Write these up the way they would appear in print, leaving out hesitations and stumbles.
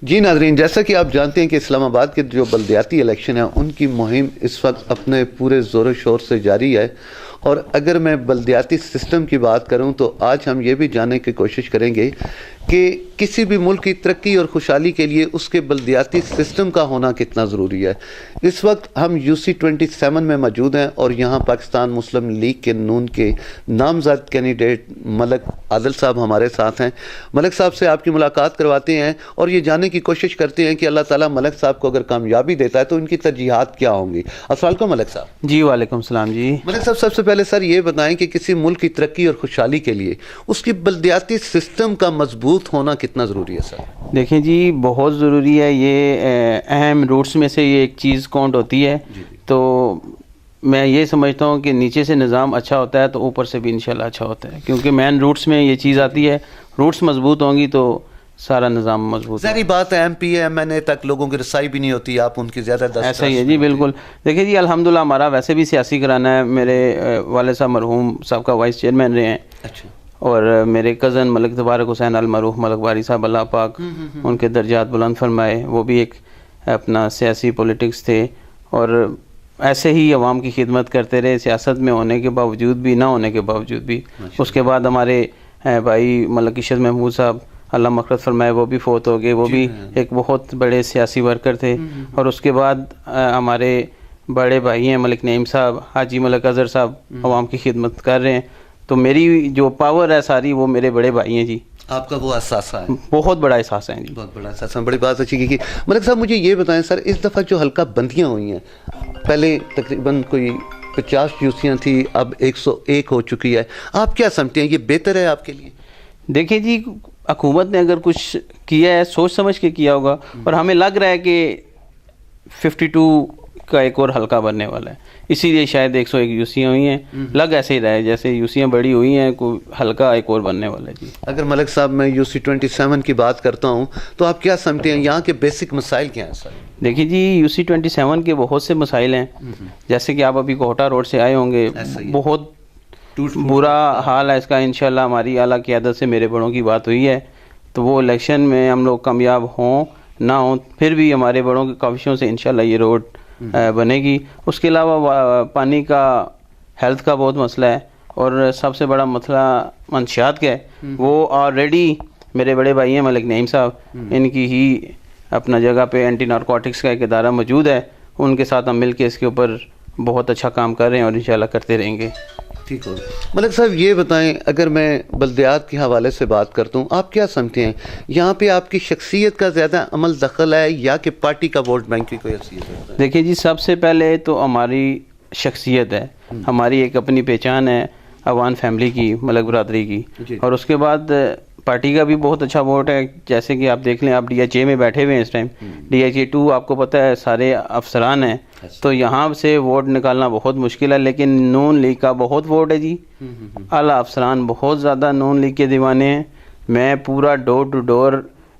जी नाज़रीन, जैसा कि आप जानते हैं कि इस्लामाबाद के जो बल्दियाती इलेक्शन है उनकी मुहिम इस वक्त अपने पूरे ज़ोर शोर से जारी है। और अगर मैं बल्दियाती सिस्टम की बात करूं तो आज हम ये भी जानने की कोशिश करेंगे कि किसी भी मुल्क की तरक्की और खुशहाली के लिए उसके बल्दियाती सिस्टम का होना कितना ज़रूरी है। इस वक्त हम UC27 में मौजूद हैं और यहाँ पाकिस्तान मुस्लिम लीग के नून के नामज़द कैंडिडेट मलक आदिल साहब हमारे साथ हैं। मलक साहब से आपकी मुलाकात करवाते हैं और ये जानने की कोशिश करते हैं कि अल्लाह ताला मलक साहब को अगर कामयाबी देता है तो इनकी तरजीहात क्या होंगी। अस्सलाम वालेकुम मलक साहब। जी वालेकुम सलाम जी। मलक साहब, सबसे पहले सर ये बताएं कि किसी मुल्क की तरक्की और खुशहाली के लिए उसकी बल्दियाती सिस्टम का मजबूत होना कितना ज़रूरी है सर? देखें जी, बहुत ज़रूरी है। ये अहम रूट्स में से ये एक चीज़ काउंट होती है। तो मैं ये समझता हूँ कि नीचे से निज़ाम अच्छा होता है तो ऊपर से भी इंशाल्लाह अच्छा होता है, क्योंकि मेन रूट्स में ये चीज़ आती है। रूट्स मजबूत होंगी तो सारा निज़ाम मजबूत। सारी बात है MP MNA तक लोगों की रसाई भी नहीं होती, आप उनकी ज़्यादा ऐसा ही है जी, बिल्कुल। देखिए जी, अल्हम्दुलिल्लाह हमारा वैसे भी सियासी घराना है। मेरे वाले साहब मरहूम साहब का वाइस चेयरमैन रहे हैं। अच्छा। और मेरे कज़न मलिक तबारक हुसैन अल मरूफ मलक बारी साहब, अल्लाह पाक उनके दर्जात बुलंद फरमाए, वो भी एक अपना सियासी पॉलिटिक्स थे और ऐसे ही अवाम की खिदमत करते रहे, सियासत में होने के बावजूद भी, ना होने के बावजूद भी। उसके बाद हमारे भाई मलक इशद महमूद साहब अल्लाह मग़फ़िरत फरमाए, वो भी फ़ौत हो गए। वो भी एक बहुत बड़े सियासी वर्कर थे। और उसके बाद हमारे बड़े भाई हैं मलिक नईम साहब, हाजी मलक अज़हर साहब अवाम की खिदमत कर रहे हैं। तो मेरी जो पावर है सारी वो मेरे बड़े भाई हैं जी। आपका वो एहसास है, बहुत बड़ा एहसास है जी, बहुत बड़ा एहसास है। बड़ी बात अच्छी की। मलिक साहब, मुझे ये बताएं सर, इस दफ़ा जो हल्का बंदियाँ हुई हैं, पहले तकरीबन कोई 50 यूसियाँ थी, अब 101 हो चुकी है, आप क्या समझते हैं, ये बेहतर है आपके लिए? देखिए जी, हुकूमत ने अगर कुछ किया है सोच समझ के किया होगा। और हमें लग रहा है कि 52 का एक और हल्का बनने वाला है, इसीलिए शायद 101 यूसियाँ हुई हैं। लग ऐसे ही रहा है जैसे यूसियाँ बड़ी हुई हैं, कोई हल्का एक और बनने वाला है जी। अगर मलिक साहब मैं UC27 की बात करता हूँ तो आप क्या समझते हैं, यहाँ के बेसिक मसाइल क्या हैं सर? देखिए जी, UC27 के बहुत से मसाइल हैं। जैसे कि आप अभी कोहटा रोड से आए होंगे, बहुत बुरा हाल है इसका। इंशाल्लाह हमारी आला क़यादत से मेरे बड़ों की बात हुई है, तो वो इलेक्शन में हम लोग कामयाब हों ना हों, फिर भी हमारे बड़ों की काविशों से इंशाल्लाह ये रोड बनेगी। उसके अलावा पानी का, हेल्थ का बहुत मसला है। और सबसे बड़ा मसला मंशियात का है। वो ऑलरेडी मेरे बड़े भाई हैं मलिक नईम साहब, इनकी ही अपना जगह पे एंटी नारकोटिक्स का एक इदारा मौजूद है। उनके साथ हम मिल के इसके ऊपर बहुत अच्छा काम कर रहे हैं और इंशाल्लाह करते रहेंगे। ठीक हो। मलिक साहब ये बताएं, अगर मैं बल्दियात के हवाले से बात करता हूँ, आप क्या समझते हैं, यहाँ पे आपकी शख्सियत का ज़्यादा अमल दखल है या कि पार्टी का वोट बैंक की कोई हैसियत है? देखिए जी, सबसे पहले तो हमारी शख्सियत है, हमारी एक अपनी पहचान है अवान फैमिली की, मलक बरादरी की। और उसके बाद पार्टी का भी बहुत अच्छा वोट है। जैसे कि आप देख लें, आप DHA में बैठे हुए हैं इस टाइम, DHA 2 आपको पता है सारे अफसरान हैं, तो यहाँ से वोट निकालना बहुत मुश्किल है। लेकिन नून लीग का बहुत वोट है जी। आला अफसरान बहुत ज़्यादा नून लीग के दीवाने हैं। मैं पूरा डोर टू डोर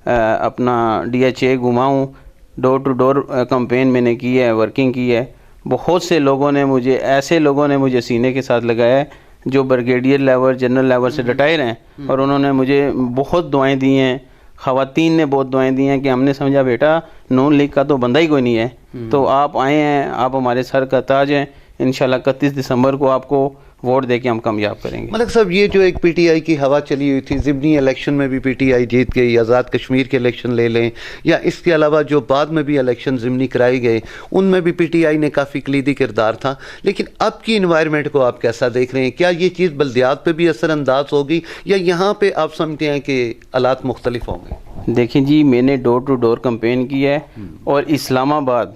अपना DHA घुमाऊँ, डोर टू डोर कंपेन मैंने की है, वर्किंग की है। बहुत से लोगों ने मुझे, ऐसे लोगों ने मुझे सीने के साथ लगाया है जो ब्रिगेडियर लेवल, जनरल लेवल से रिटायर हैं, और उन्होंने मुझे बहुत दुआएं दी हैं। ख़वातीन ने बहुत दुआएं दी हैं कि हमने समझा बेटा नून लीग का तो बंदा ही कोई नहीं है, तो आप आए हैं, आप हमारे सर का ताज हैं। इंशाल्लाह 31 दिसंबर को आपको वोट दे के हम कामयाब करेंगे। मलिक साहब, ये जो एक PTI की हवा चली हुई थी, ज़िमनी इलेक्शन में भी PTI जीत गई, आज़ाद कश्मीर के इलेक्शन ले लें, या इसके अलावा जो बाद में भी इलेक्शन ज़िमनी कराए गए उनमें भी PTI ने काफ़ी कलीदी किरदार था। लेकिन अब की इन्वायरमेंट को आप कैसा देख रहे हैं? क्या ये चीज़ बल्दियात पर भी असरअंदाज होगी या यहाँ पर आप समझते हैं कि हालात मुख्तलिफ होंगे? देखिए जी, मैंने डोर टू डोर कंपेन की है और इस्लामाबाद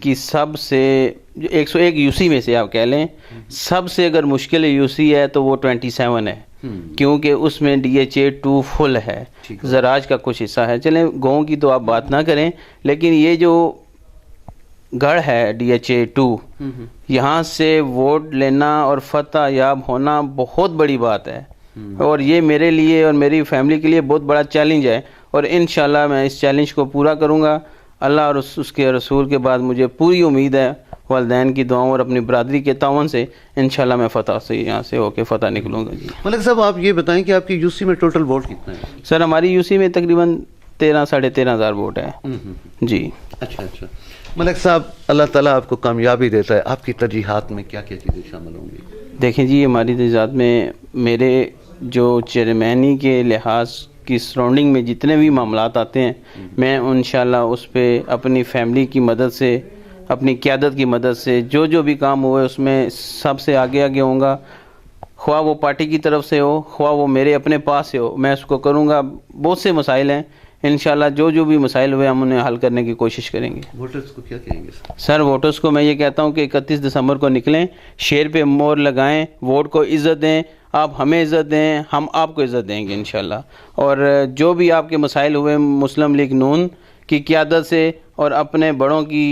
की सबसे 101 UC में से आप कह लें सबसे अगर मुश्किल UC है तो वो 27 है, क्योंकि उसमें DHA 2 फुल है, ज़राज का कुछ हिस्सा है। चलें गाँव की तो आप बात ना करें, लेकिन ये जो गढ़ है DHA 2, यहाँ से वोट लेना और फतह याब होना बहुत बड़ी बात है। और ये मेरे लिए और मेरी फैमिली के लिए बहुत बड़ा चैलेंज है, और इंशाल्लाह मैं इस चैलेंज को पूरा करूँगा। अल्लाह और उसके रसूल के बाद मुझे पूरी उम्मीद है, वालिदैन की दुआओं और अपनी बरादरी के तावन से इंशाल्लाह मैं फ़तह से यहाँ से होके फ़तह निकलूँगा जी। मलिक साहब, आप ये बताएं कि आपकी UC में टोटल वोट कितना है? सर हमारी UC में तकरीबन 13 साढ़े 13,000 वोट है जी। अच्छा अच्छा, मलिक साहब, अल्लाह ताला आपको कामयाबी देता है, आपकी तरजीहात में क्या क्या चीज़ें शामिल होंगी? देखें जी, हमारी तरजीहात में मेरे जो चेयरमैनी के लिहाज की सराउंडिंग में जितने भी मामलात आते हैं, मैं इंशाल्लाह उस पर अपनी फैमिली की मदद से, अपनी क़यादत की मदद से जो भी काम हुए उसमें सबसे आगे आगे होऊंगा। ख्वाह वो पार्टी की तरफ से हो, ख्वाह वो मेरे अपने पास से हो, मैं उसको करूँगा। बहुत से मसाइल हैं, इंशाल्लाह जो भी मसाइल हुए हम उन्हें हल करने की कोशिश करेंगे। वोटर्स को क्या कहेंगे सर? वोटर्स को मैं ये कहता हूँ कि 31 दिसंबर को निकलें, शेर पे मोहर लगाएं, वोट को इज़्ज़त दें, आप हमें इज़्ज़त दें, हम आपको इज़्ज़त देंगे इंशाल्लाह। और जो भी आपके मसाइल हुए मुस्लिम लीग नून की क़यादत से और अपने बड़ों की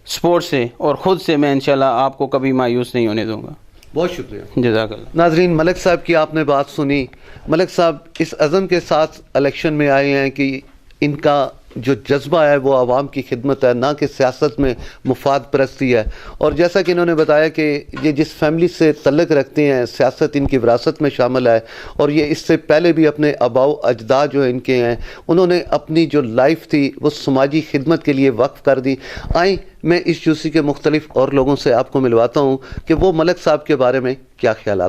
सपोर्ट से और ख़ुद से मैं इंशाल्लाह आपको कभी मायूस नहीं होने दूँगा। बहुत शुक्रिया। जज़ाकल्लाह। नाजरीन, मलिक साहब की आपने बात सुनी। मलिक साहब इस अज़म के साथ इलेक्शन में आए हैं कि इनका जो जज्बा है वो आवाम की खिदमत है, ना कि सियासत में मुफाद परस्ती है। और जैसा कि इन्होंने बताया कि ये जिस फैमिली से तल्लुक़ रखते हैं, सियासत इनकी विरासत में शामिल है, और ये इससे पहले भी अपने आबाओ अजदाद जो इनके हैं, उन्होंने अपनी जो लाइफ थी वो समाजी खिदमत के लिए वक्फ कर दी। आए मैं इस यूसी के मुख्तलिफ और लोगों से आपको मिलवाता हूँ कि वो मलिक साहब के बारे में क्या ख्याल